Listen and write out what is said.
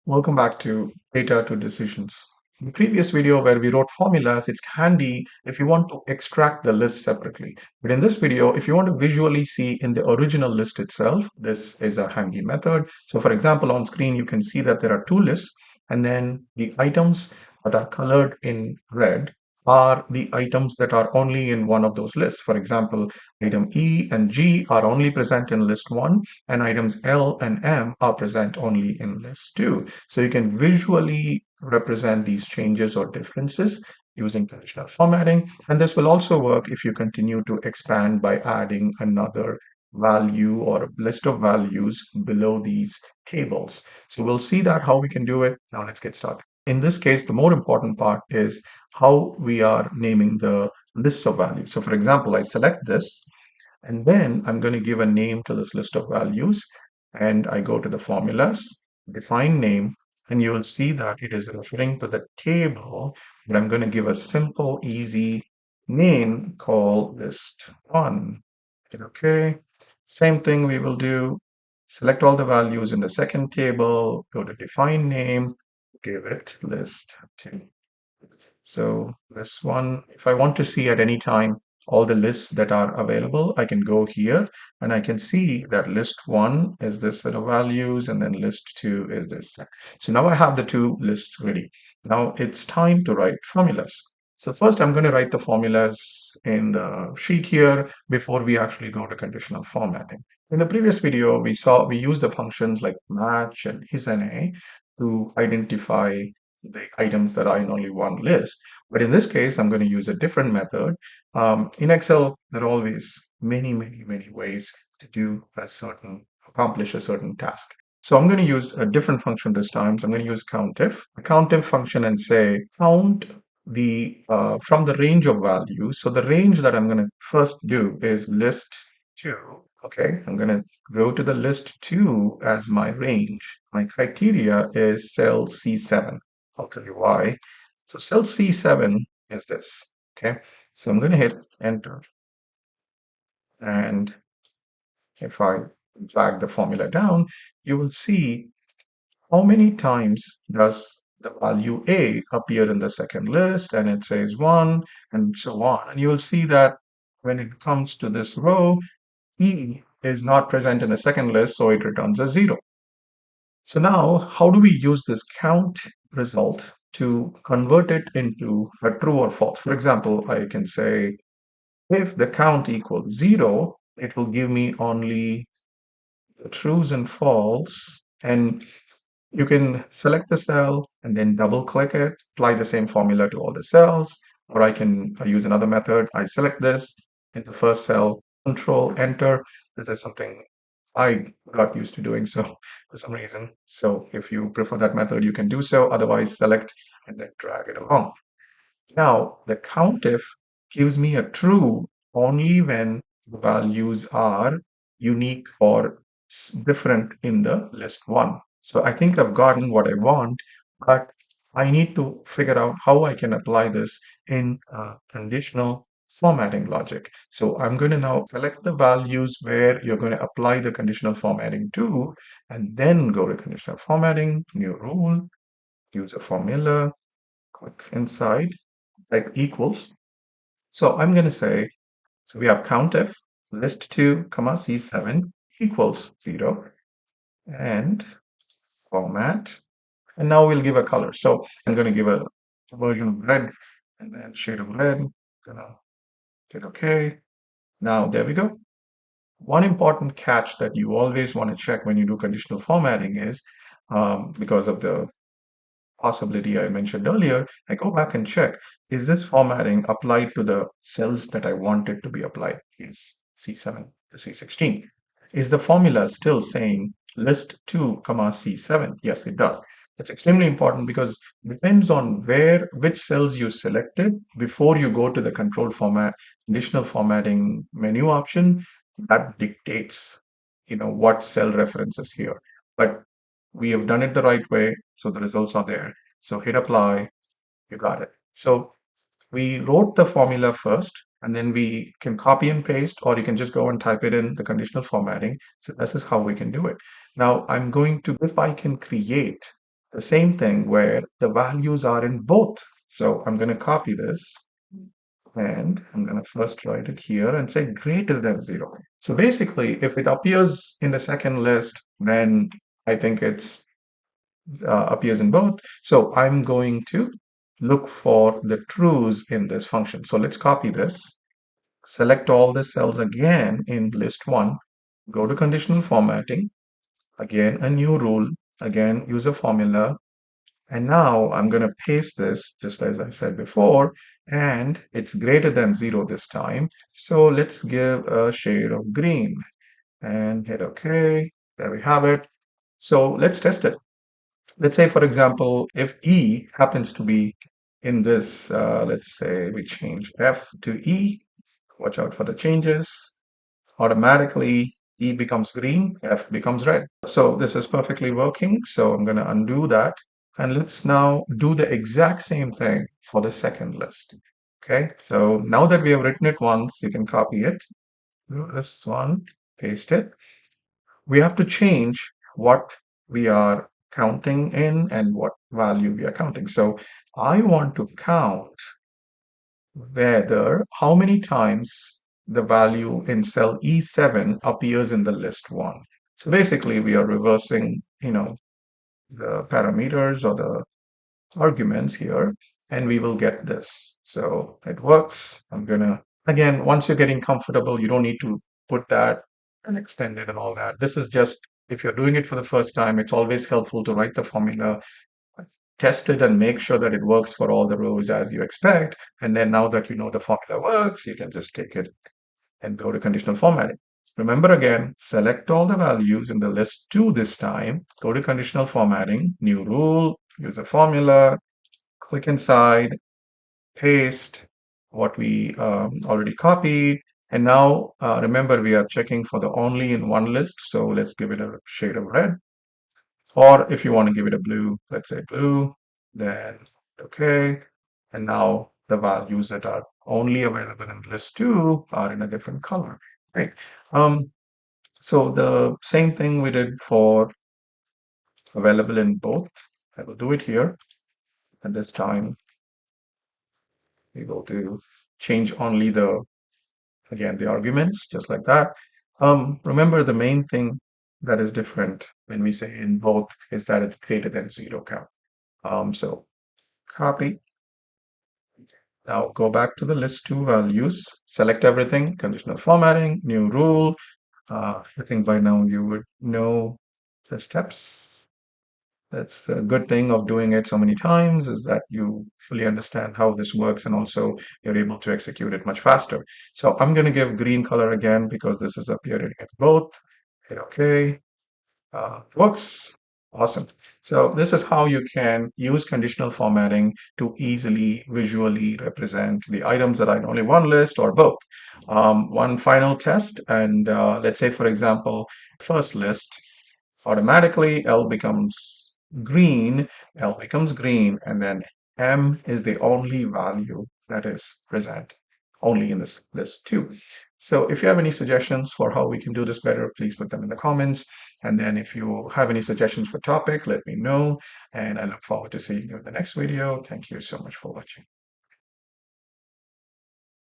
Welcome back to Data to Decisions. In the previous video where we wrote formulas, it's handy if you want to extract the list separately. But in this video, if you want to visually see in the original list itself, this is a handy method. So for example, on screen, you can see that there are two lists, and then the items that are colored in red are the items that are only in one of those lists. For example, item E and G are only present in list 1, and items L and M are present only in list 2. So you can visually represent these changes or differences using conditional formatting. And this will also work if you continue to expand by adding another value or a list of values below these tables. So we'll see that how we can do it. Now let's get started. In this case, the more important part is how we are naming the lists of values. So for example, I select this and then I'm going to give a name to this list of values, and I go to the formulas, define name, and you will see that it is referring to the table, but I'm going to give a simple, easy name called list1. Hit OK. Same thing we will do. Select all the values in the second table, go to define name, give it list2. So this one, if I want to see at any time all the lists that are available, I can go here and I can see that list 1 is this set of values and then list 2 is this set. So now I have the two lists ready. Now it's time to write formulas. So first I'm going to write the formulas in the sheet here before we actually go to conditional formatting. In the previous video, we used the functions like match and isNA to identify the items that are in only one list. But in this case, I'm going to use a different method. In Excel, there are always many ways to accomplish a certain task. So I'm going to use a different function this time. So I'm going to use COUNTIF, the COUNTIF function, and say count from the range of values. So the range that I'm going to first do is list 2. Okay, I'm going to go to the list 2 as my range. My criteria is cell C7. I'll tell you why. So cell C7 is this. Okay, so I'm going to hit enter. And if I drag the formula down, you will see how many times does the value A appear in the second list, and it says 1 and so on. And you will see that when it comes to this row, E is not present in the second list, so it returns a 0. So now, how do we use this count result to convert it into a true or false? For example, I can say if the count equals 0, it will give me only the trues and false. And you can select the cell and then double click it, apply the same formula to all the cells, or I can use another method. I select this in the first cell, control enter. This is something I got used to doing so for some reason. So if you prefer that method, you can do so. Otherwise, select and then drag it along. Now, the COUNTIF gives me a true only when the values are unique or different in the list 1. So I think I've gotten what I want, but I need to figure out how I can apply this in conditional formatting logic. So I'm going to now select the values where you're going to apply the conditional formatting to, and then go to conditional formatting, new rule, use a formula, click inside, type equals. So I'm going to say, so we have COUNTIF list2, comma C7 equals 0 and format. And now we'll give a color. So I'm going to give a version of red and then shade of red. Gonna hit OK. Now there we go. One important catch that you always want to check when you do conditional formatting is because of the possibility I mentioned earlier, I go back and check, is this formatting applied to the cells that I want it to be applied? Yes, C7 to C16. Is the formula still saying list 2, comma C7? Yes, it does. That's extremely important because it depends on which cells you selected before you go to the control format, conditional formatting menu option. That dictates, what cell references here. But we have done it the right way, so the results are there. So hit apply, you got it. So we wrote the formula first, and then we can copy and paste, or you can just go and type it in the conditional formatting. So this is how we can do it. Now I'm going to, if I can create the same thing where the values are in both. So I'm going to copy this and I'm going to first write it here and say greater than 0. So basically, if it appears in the second list, then I think it's appears in both. So I'm going to look for the trues in this function. So let's copy this, select all the cells again in list 1, go to conditional formatting, again a new rule, again use a formula, and now I'm going to paste this just as I said before, and it's greater than 0 this time. So let's give a shade of green and hit OK. There we have it. So let's test it. Let's say, for example, if E happens to be in this, let's say we change F to E, watch out for the changes. Automatically, E becomes green, F becomes red. So this is perfectly working. So I'm going to undo that. And let's now do the exact same thing for the second list. Okay, so now that we have written it once, you can copy it. Do this one, paste it. We have to change what we are counting in and what value we are counting. So I want to count whether how many times the value in cell E7 appears in the list 1. So basically we are reversing, the parameters or the arguments here, and we will get this. So it works. I'm gonna, again, once you're getting comfortable, you don't need to put that and extend it and all that. This is just, if you're doing it for the first time, it's always helpful to write the formula, test it and make sure that it works for all the rows as you expect. And then now that you know the formula works, you can just take it and go to conditional formatting. Remember again, select all the values in the list 2 this time, go to conditional formatting, new rule, use a formula, click inside, paste what we already copied. And now remember, we are checking for the only in one list. So let's give it a shade of red. Or if you want to give it a blue, let's say blue, then okay. And now the values that are only available in list 2 are in a different color. Right. So the same thing we did for available in both. I will do it here. And this time we will do change only again, the arguments, just like that. Remember, the main thing that is different when we say in both is that it's greater than 0 count. So copy. Now go back to the list 2 values, select everything, conditional formatting, new rule. I think by now you would know the steps. That's a good thing of doing it so many times, is that you fully understand how this works and also you're able to execute it much faster. So I'm going to give green color again because this is appearing in both. Hit OK. Works. Awesome. So this is how you can use conditional formatting to easily visually represent the items that are in only one list or both. One final test, and let's say, for example, first list, automatically L becomes green, and then M is the only value that is present only in this list too. So if you have any suggestions for how we can do this better, please put them in the comments. And then if you have any suggestions for topic, let me know. And I look forward to seeing you in the next video. Thank you so much for watching.